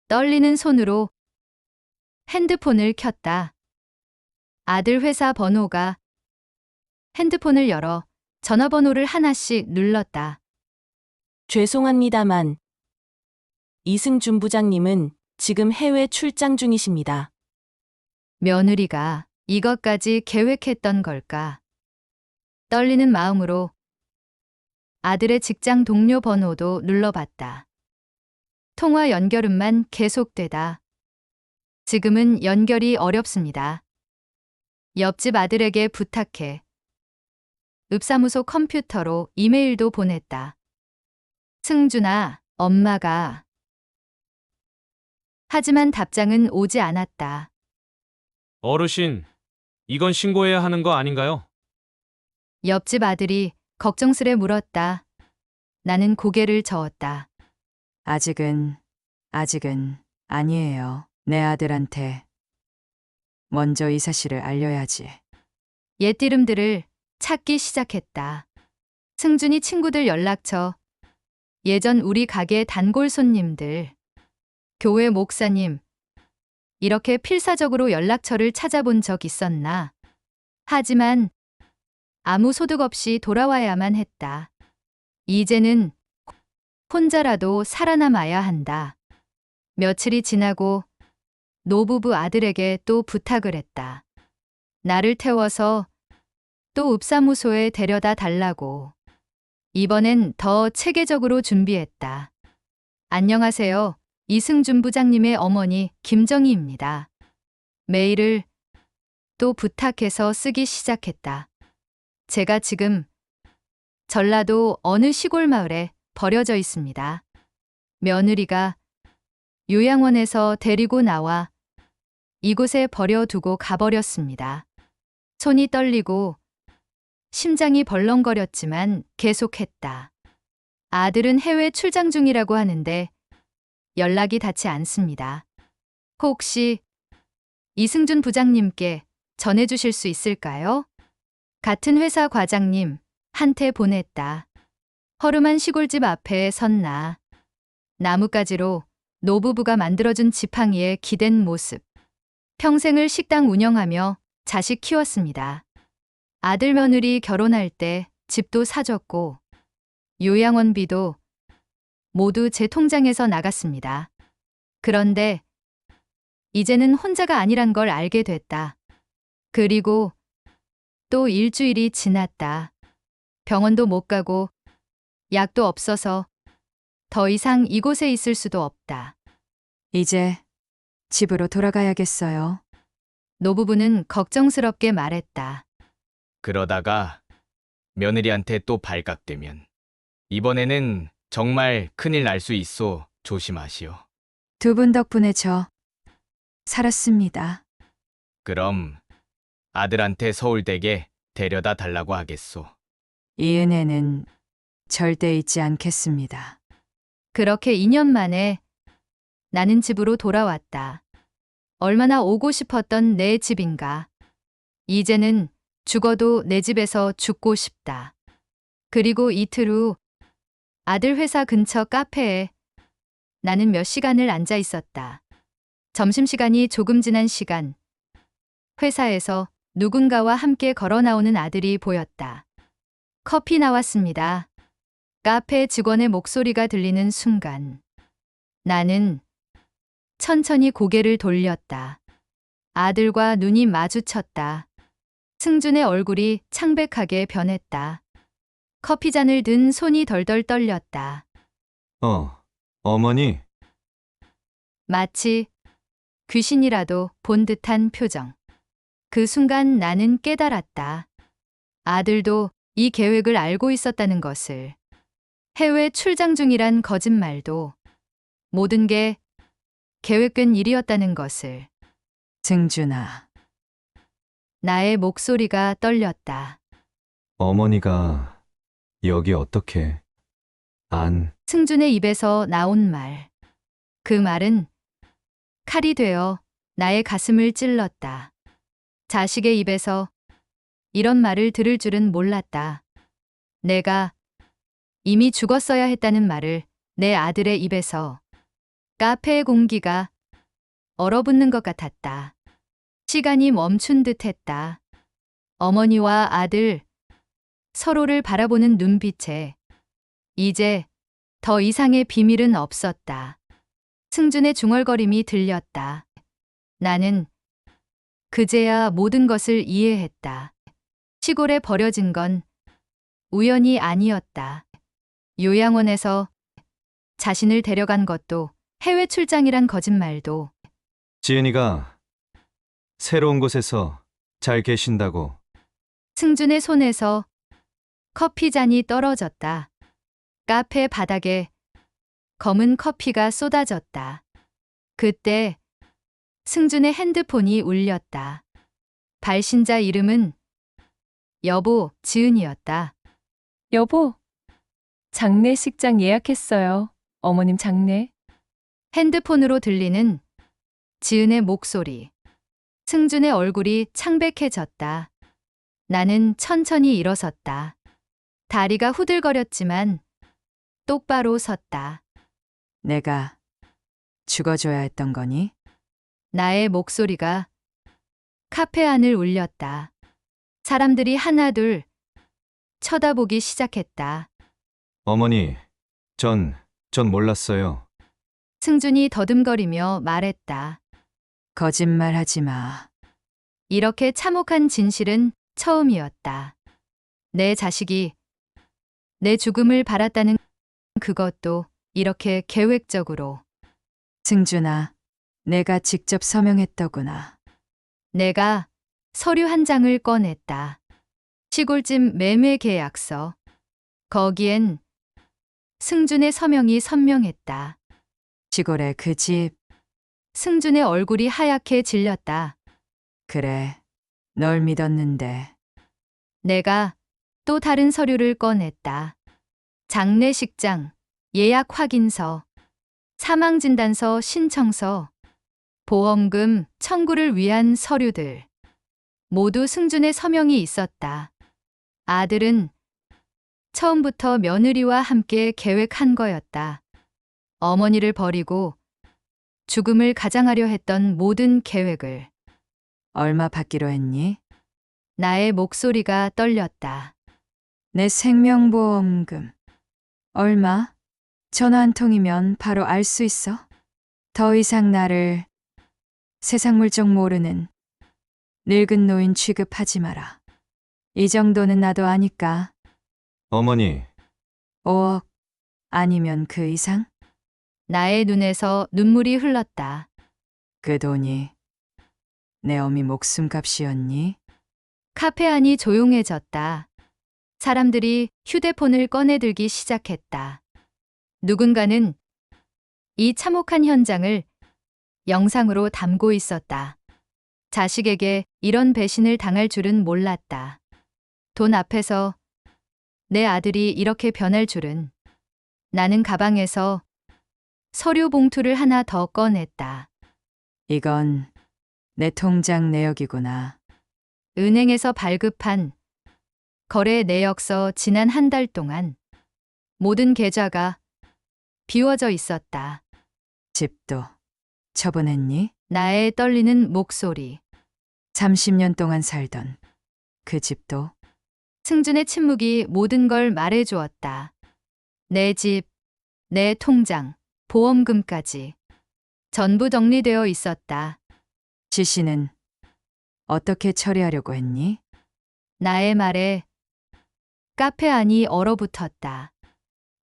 떨리는 손으로 핸드폰을 켰다. 아들 회사 번호가. 핸드폰을 열어 전화번호를 하나씩 눌렀다. 죄송합니다만 이승준 부장님은 지금 해외 출장 중이십니다. 며느리가 이것까지 계획했던 걸까? 떨리는 마음으로 아들의 직장 동료 번호도 눌러봤다. 통화 연결음만 계속되다. 지금은 연결이 어렵습니다. 옆집 아들에게 부탁해. 읍사무소 컴퓨터로 이메일도 보냈다. 승준아, 엄마가. 하지만 답장은 오지 않았다. 어르신, 이건 신고해야 하는 거 아닌가요? 옆집 아들이 걱정스레 물었다. 나는 고개를 저었다. 아직은 아니에요. 내 아들한테 먼저 이 사실을 알려야지. 옛 이름들을 찾기 시작했다. 승준이 친구들 연락처, 예전 우리 가게 단골 손님들, 교회 목사님, 이렇게 필사적으로 연락처를 찾아본 적 있었나? 하지만 아무 소득 없이 돌아와야만 했다. 이제는 혼자라도 살아남아야 한다. 며칠이 지나고 노부부 아들에게 또 부탁을 했다. 나를 태워서 또 읍사무소에 데려다 달라고. 이번엔 더 체계적으로 준비했다. 안녕하세요. 이승준 부장님의 어머니 김정희입니다. 메일을 또 부탁해서 쓰기 시작했다. 제가 지금 전라도 어느 시골 마을에 버려져 있습니다. 며느리가 요양원에서 데리고 나와 이곳에 버려두고 가버렸습니다. 손이 떨리고 심장이 벌렁거렸지만 계속했다. 아들은 해외 출장 중이라고 하는데 연락이 닿지 않습니다. 혹시 이승준 부장님께 전해주실 수 있을까요? 같은 회사 과장님 한테 보냈다. 허름한 시골집 앞에 섰나. 나뭇가지로 노부부가 만들어준 지팡이에 기댄 모습. 평생을 식당 운영하며 자식 키웠습니다. 아들 며느리 결혼할 때 집도 사줬고 요양원비도 모두 제 통장에서 나갔습니다. 그런데 이제는 혼자가 아니란 걸 알게 됐다. 그리고 또 일주일이 지났다. 병원도 못 가고 약도 없어서 더 이상 이곳에 있을 수도 없다. 이제 집으로 돌아가야겠어요. 노부부는 걱정스럽게 말했다. 그러다가 며느리한테 또 발각되면 이번에는 정말 큰일 날 수 있어 조심하시오. 두 분 덕분에 저 살았습니다. 그럼 아들한테 서울대게 데려다 달라고 하겠소. 이 은혜는 절대 잊지 않겠습니다. 그렇게 2년 만에 나는 집으로 돌아왔다. 얼마나 오고 싶었던 내 집인가. 이제는 죽어도 내 집에서 죽고 싶다. 그리고 이틀 후 아들 회사 근처 카페에 나는 몇 시간을 앉아 있었다. 점심시간이 조금 지난 시간. 회사에서 누군가와 함께 걸어 나오는 아들이 보였다. 커피 나왔습니다. 카페 직원의 목소리가 들리는 순간 나는 천천히 고개를 돌렸다. 아들과 눈이 마주쳤다. 승준의 얼굴이 창백하게 변했다. 커피잔을 든 손이 덜덜 떨렸다. 어머니, 마치 귀신이라도 본 듯한 표정. 그 순간 나는 깨달았다. 아들도 이 계획을 알고 있었다는 것을. 해외 출장 중이란 거짓말도 모든 게 계획된 일이었다는 것을. 승준아, 나의 목소리가 떨렸다. 어머니가 여기 어떻게 승준의 입에서 나온 말. 그 말은 칼이 되어 나의 가슴을 찔렀다. 자식의 입에서 이런 말을 들을 줄은 몰랐다. 내가 이미 죽었어야 했다는 말을 내 아들의 입에서. 카페의 공기가 얼어붙는 것 같았다. 시간이 멈춘 듯 했다. 어머니와 아들, 서로를 바라보는 눈빛에 이제 더 이상의 비밀은 없었다. 승준의 중얼거림이 들렸다. 나는 그제야 모든 것을 이해했다. 시골에 버려진 건 우연이 아니었다. 요양원에서 자신을 데려간 것도 해외 출장이란 거짓말도 지은이가 새로운 곳에서 잘 계신다고. 승준의 손에서 커피 잔이 떨어졌다. 카페 바닥에 검은 커피가 쏟아졌다. 그때 승준의 핸드폰이 울렸다. 발신자 이름은 여보 지은이었다. 여보, 장례식장 예약했어요. 어머님 장례. 핸드폰으로 들리는 지은의 목소리. 승준의 얼굴이 창백해졌다. 나는 천천히 일어섰다. 다리가 후들거렸지만 똑바로 섰다. 내가 죽어줘야 했던 거니? 나의 목소리가 카페 안을 울렸다. 사람들이 하나둘 쳐다보기 시작했다. 어머니, 전 몰랐어요. 승준이 더듬거리며 말했다. 거짓말 하지 마. 이렇게 참혹한 진실은 처음이었다. 내 자식이 내 죽음을 바랐다는 그것도 이렇게 계획적으로. 승준아, 내가 직접 서명했더구나. 내가 서류 한 장을 꺼냈다. 시골집 매매 계약서. 거기엔 승준의 서명이 선명했다. 시골의 그 집. 승준의 얼굴이 하얗게 질렸다. 그래, 널 믿었는데. 내가 또 다른 서류를 꺼냈다. 장례식장, 예약 확인서, 사망진단서 신청서, 보험금 청구를 위한 서류들. 모두 승준의 서명이 있었다. 아들은 처음부터 며느리와 함께 계획한 거였다. 어머니를 버리고 죽음을 가장하려 했던 모든 계획을. 얼마 받기로 했니? 나의 목소리가 떨렸다. 내 생명보험금. 얼마? 전화 한 통이면 바로 알 수 있어. 더 이상 나를 세상 물정 모르는 늙은 노인 취급하지 마라. 이 정도는 나도 아니까. 어머니, 5억 아니면 그 이상? 나의 눈에서 눈물이 흘렀다. 그 돈이 내 어미 목숨값이었니? 카페 안이 조용해졌다. 사람들이 휴대폰을 꺼내들기 시작했다. 누군가는 이 참혹한 현장을 영상으로 담고 있었다. 자식에게 이런 배신을 당할 줄은 몰랐다. 돈 앞에서 내 아들이 이렇게 변할 줄은. 나는 가방에서 서류 봉투를 하나 더 꺼냈다. 이건 내 통장 내역이구나. 은행에서 발급한 거래 내역서. 지난 한 달 동안 모든 계좌가 비워져 있었다. 집도 처분했니? 나의 떨리는 목소리. 30년 동안 살던 그 집도. 승준의 침묵이 모든 걸 말해주었다. 내 집, 내 통장, 보험금까지 전부 정리되어 있었다. 지시는 어떻게 처리하려고 했니? 나의 말에 카페 안이 얼어붙었다.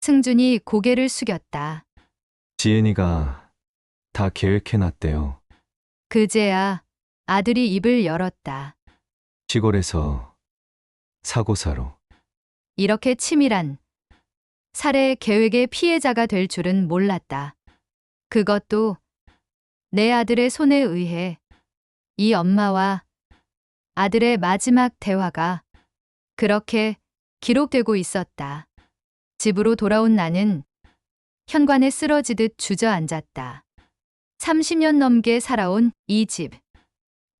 승준이 고개를 숙였다. 지은이가 다 계획해놨대요. 그제야 아들이 입을 열었다. 시골에서 사고사로. 이렇게 치밀한 살해 계획의 피해자가 될 줄은 몰랐다. 그것도 내 아들의 손에 의해. 이 엄마와 아들의 마지막 대화가 그렇게 기록되고 있었다. 집으로 돌아온 나는 현관에 쓰러지듯 주저앉았다. 30년 넘게 살아온 이 집.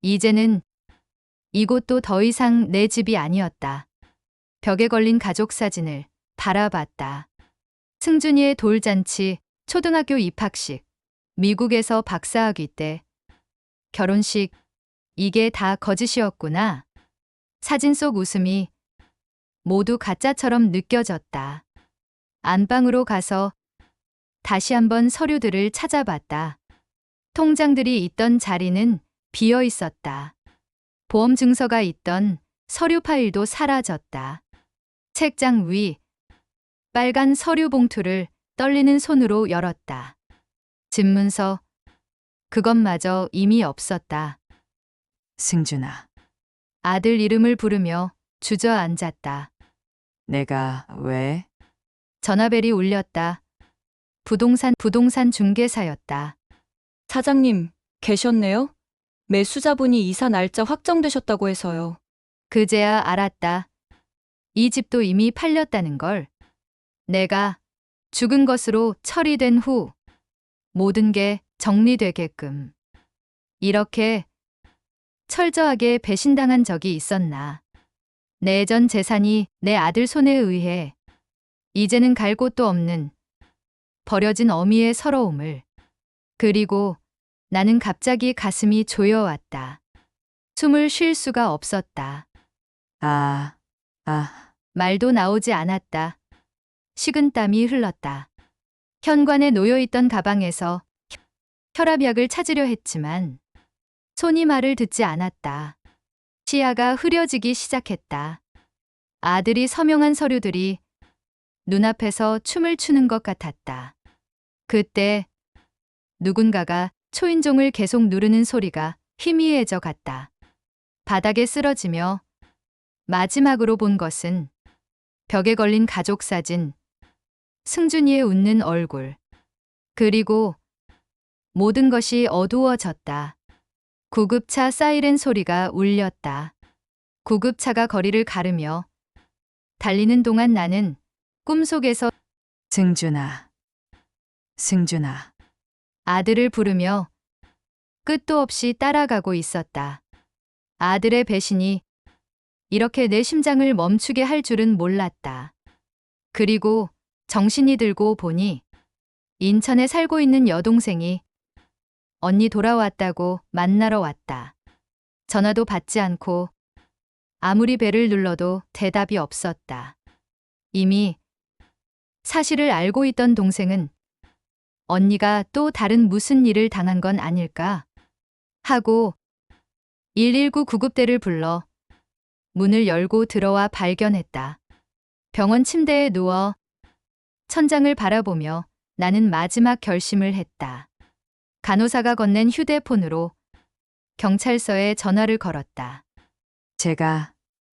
이제는 이곳도 더 이상 내 집이 아니었다. 벽에 걸린 가족 사진을 바라봤다. 승준이의 돌잔치, 초등학교 입학식, 미국에서 박사학위 때, 결혼식. 이게 다 거짓이었구나. 사진 속 웃음이 모두 가짜처럼 느껴졌다. 안방으로 가서 다시 한번 서류들을 찾아봤다. 통장들이 있던 자리는 비어 있었다. 보험 증서가 있던 서류 파일도 사라졌다. 책장 위 빨간 서류 봉투를 떨리는 손으로 열었다. 집문서, 그것마저 이미 없었다. 승준아, 아들 이름을 부르며 주저앉았다. 내가 왜? 전화벨이 울렸다. 부동산 중개사였다. 사장님, 계셨네요? 매수자분이 이사 날짜 확정되셨다고 해서요. 그제야 알았다. 이 집도 이미 팔렸다는 걸. 내가 죽은 것으로 처리된 후 모든 게 정리되게끔. 이렇게 철저하게 배신당한 적이 있었나. 내 전 재산이 내 아들 손에 의해 이제는 갈 곳도 없는 버려진 어미의 서러움을. 그리고 나는 갑자기 가슴이 조여왔다. 숨을 쉴 수가 없었다. 아, 말도 나오지 않았다. 식은땀이 흘렀다. 현관에 놓여있던 가방에서 혈압약을 찾으려 했지만 손이 말을 듣지 않았다. 시야가 흐려지기 시작했다. 아들이 서명한 서류들이 눈앞에서 춤을 추는 것 같았다. 그때 누군가가 초인종을 계속 누르는 소리가 희미해져 갔다. 바닥에 쓰러지며 마지막으로 본 것은 벽에 걸린 가족 사진, 승준이의 웃는 얼굴, 그리고 모든 것이 어두워졌다. 구급차 사이렌 소리가 울렸다. 구급차가 거리를 가르며 달리는 동안 나는 꿈속에서 승준아, 아들을 부르며 끝도 없이 따라가고 있었다. 아들의 배신이 이렇게 내 심장을 멈추게 할 줄은 몰랐다. 그리고 정신이 들고 보니 인천에 살고 있는 여동생이 언니 돌아왔다고 만나러 왔다. 전화도 받지 않고 아무리 배를 눌러도 대답이 없었다. 이미 사실을 알고 있던 동생은 언니가 또 다른 무슨 일을 당한 건 아닐까 하고 119 구급대를 불러 문을 열고 들어와 발견했다. 병원 침대에 누워 천장을 바라보며 나는 마지막 결심을 했다. 간호사가 건넨 휴대폰으로 경찰서에 전화를 걸었다. 제가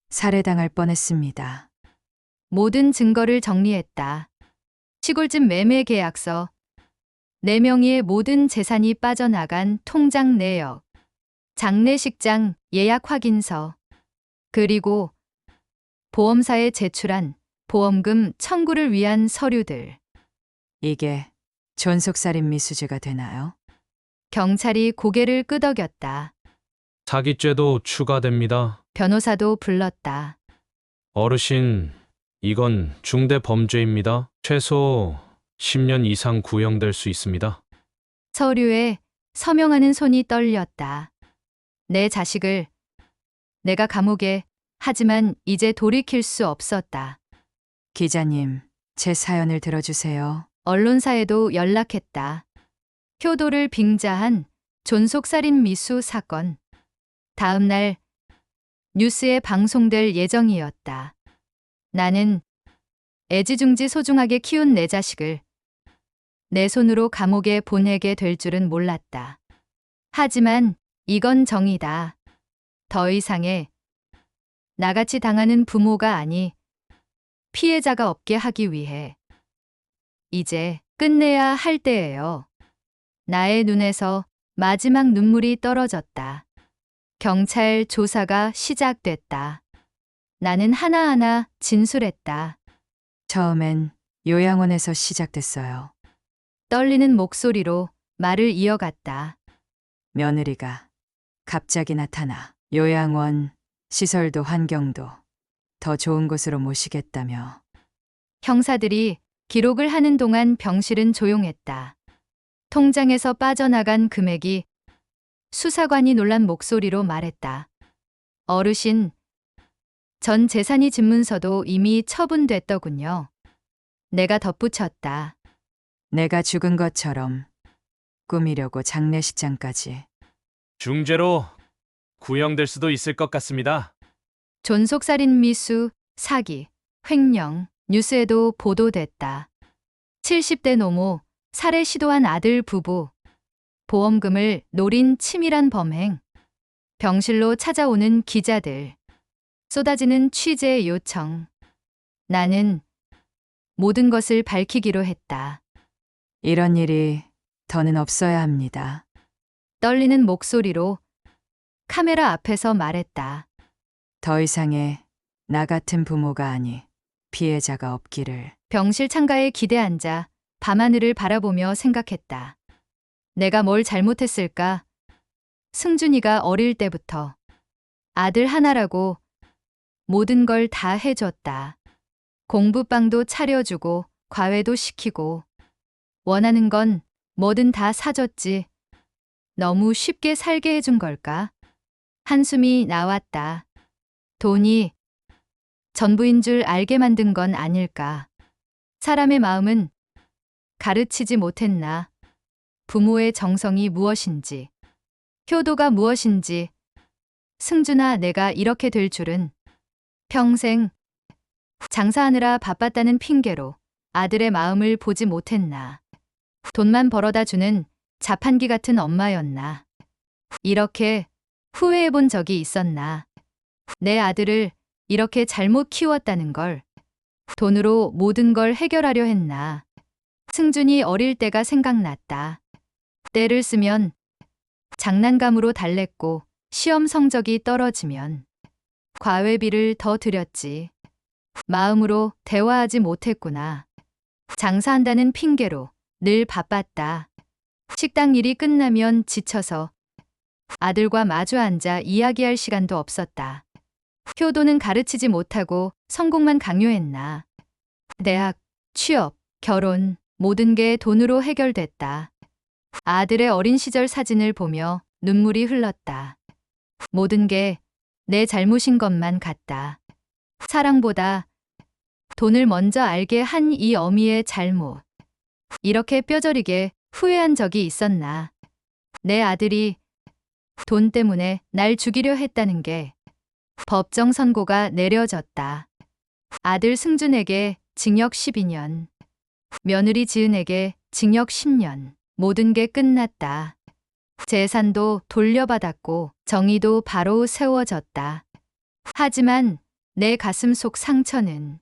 살해당할 뻔했습니다. 모든 증거를 정리했다. 시골집 매매 계약서, 내 명의의 모든 재산이 빠져나간 통장 내역, 장례식장 예약 확인서, 그리고 보험사에 제출한 보험금 청구를 위한 서류들. 이게 존속살인 미수죄가 되나요? 경찰이 고개를 끄덕였다. 사기죄도 추가됩니다. 변호사도 불렀다. 어르신, 이건 중대 범죄입니다. 최소 10년 이상 구형될 수 있습니다. 서류에 서명하는 손이 떨렸다. 내 자식을 내가 감옥에, 하지만 이제 돌이킬 수 없었다. 기자님, 제 사연을 들어주세요. 언론사에도 연락했다. 효도를 빙자한 존속살인 미수 사건. 다음 날 뉴스에 방송될 예정이었다. 나는 애지중지 소중하게 키운 내 자식을 내 손으로 감옥에 보내게 될 줄은 몰랐다. 하지만 이건 정의다. 더 이상의 나같이 당하는 부모가 아니 피해자가 없게 하기 위해 이제 끝내야 할 때예요. 나의 눈에서 마지막 눈물이 떨어졌다. 경찰 조사가 시작됐다. 나는 하나하나 진술했다. 처음엔 요양원에서 시작됐어요. 떨리는 목소리로 말을 이어갔다. 며느리가 갑자기 나타나 요양원 시설도 환경도 더 좋은 곳으로 모시겠다며 형사들이 기록을 하는 동안 병실은 조용했다. 통장에서 빠져나간 금액이 수사관이 놀란 목소리로 말했다. 어르신, 전 재산이 집문서도 이미 처분됐더군요. 내가 덧붙였다. 내가 죽은 것처럼 꾸미려고 장례식장까지. 중죄로 구형될 수도 있을 것 같습니다. 존속살인 미수, 사기, 횡령, 뉴스에도 보도됐다. 70대 노모, 살해 시도한 아들 부부, 보험금을 노린 치밀한 범행. 병실로 찾아오는 기자들. 쏟아지는 취재 요청. 나는 모든 것을 밝히기로 했다. 이런 일이 더는 없어야 합니다. 떨리는 목소리로 카메라 앞에서 말했다. 더 이상의 나 같은 부모가 아니 피해자가 없기를. 병실 창가에 기대 앉아 밤하늘을 바라보며 생각했다. 내가 뭘 잘못했을까? 승준이가 어릴 때부터 아들 하나라고 모든 걸 다 해줬다. 공부방도 차려주고 과외도 시키고 원하는 건 뭐든 다 사줬지. 너무 쉽게 살게 해준 걸까? 한숨이 나왔다. 돈이 전부인 줄 알게 만든 건 아닐까? 사람의 마음은 가르치지 못했나? 부모의 정성이 무엇인지, 효도가 무엇인지, 승준아, 내가 이렇게 될 줄은. 평생 장사하느라 바빴다는 핑계로 아들의 마음을 보지 못했나? 돈만 벌어다 주는 자판기 같은 엄마였나? 이렇게 후회해 본 적이 있었나? 내 아들을 이렇게 잘못 키웠다는 걸. 돈으로 모든 걸 해결하려 했나? 승준이 어릴 때가 생각났다. 때를 쓰면 장난감으로 달랬고 시험 성적이 떨어지면 과외비를 더 드렸지. 마음으로 대화하지 못했구나. 장사한다는 핑계로 늘 바빴다. 식당 일이 끝나면 지쳐서 아들과 마주 앉아 이야기할 시간도 없었다. 효도는 가르치지 못하고 성공만 강요했나. 대학, 취업, 결혼, 모든 게 돈으로 해결됐다. 아들의 어린 시절 사진을 보며 눈물이 흘렀다. 모든 게 내 잘못인 것만 같다. 사랑보다 돈을 먼저 알게 한 이 어미의 잘못. 이렇게 뼈저리게 후회한 적이 있었나. 내 아들이 돈 때문에 날 죽이려 했다는 게 법정 선고가 내려졌다. 아들 승준에게 징역 12년, 며느리 지은에게 징역 10년. 모든 게 끝났다. 재산도 돌려받았고 정의도 바로 세워졌다. 하지만 내 가슴 속 상처는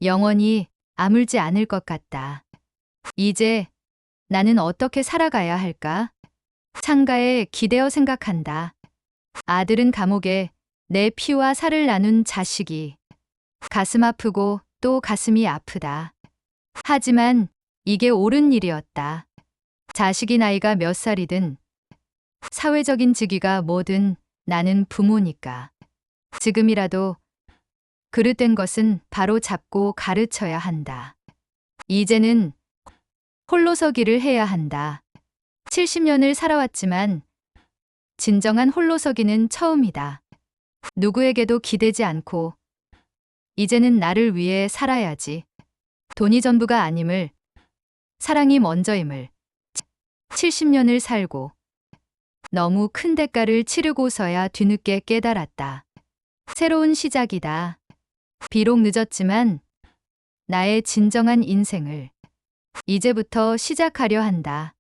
영원히 아물지 않을 것 같다. 이제 나는 어떻게 살아가야 할까? 창가에 기대어 생각한다. 아들은 감옥에 내 피와 살을 나눈 자식이. 가슴 아프고 또 가슴이 아프다. 하지만 이게 옳은 일이었다. 자식이 나이가 몇 살이든 사회적인 직위가 뭐든 나는 부모니까. 지금이라도 그릇된 것은 바로 잡고 가르쳐야 한다. 이제는 홀로서기를 해야 한다. 70년을 살아왔지만 진정한 홀로서기는 처음이다. 누구에게도 기대지 않고 이제는 나를 위해 살아야지. 돈이 전부가 아님을, 사랑이 먼저임을. 70년을 살고 너무 큰 대가를 치르고서야 뒤늦게 깨달았다. 새로운 시작이다. 비록 늦었지만 나의 진정한 인생을 이제부터 시작하려 한다.